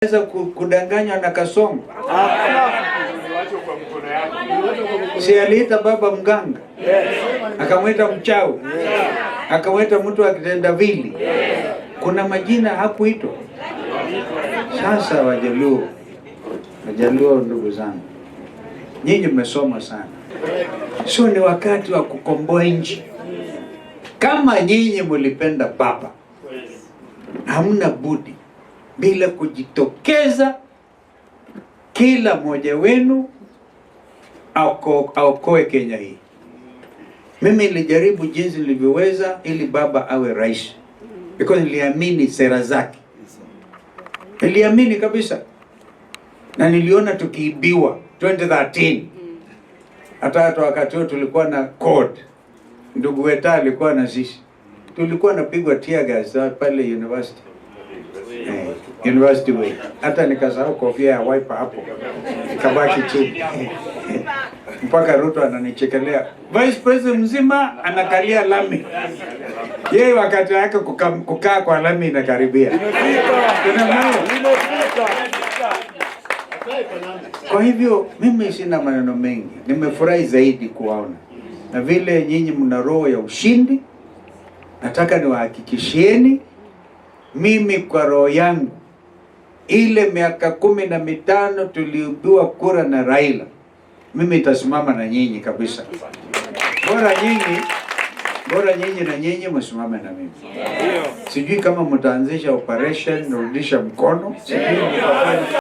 Unaweza kudanganywa na Kasongo. Si aliita baba mganga, akamwita mchawi, akamwita mtu akitendawili. Kuna majina hakuitwa. Sasa Wajaluo, ndugu zangu, nyinyi mmesoma sana, sio ni wakati wa kukomboa nchi. Kama nyinyi mulipenda baba, hamna budi bila kujitokeza kila mmoja wenu aokoe Kenya hii. Mimi nilijaribu jinsi nilivyoweza ili baba awe rais, because niliamini sera zake, niliamini kabisa, na niliona tukiibiwa 2013. Hata wakati huo tulikuwa na code, ndugu Weta alikuwa na sisi, tulikuwa napigwa tear gas pale university. University way. Hata nikasahau kofia ya wiper hapo, kabaki chini. Mpaka Ruto ananichekelea, Vice President mzima anakalia lami, yeye wakati wake kukaa kwa lami inakaribia. Kwa hivyo mimi sina maneno mengi, nimefurahi zaidi kuwaona, na vile nyinyi mna roho ya ushindi. Nataka niwahakikishieni, mimi kwa roho yangu, ile miaka 15 tuliubiwa kura na Raila, mimi itasimama na nyinyi kabisa. Bora nyinyi na nyinyi msimame na mimi. Sijui kama mtaanzisha operation rudisha mkono, sijui mtafanya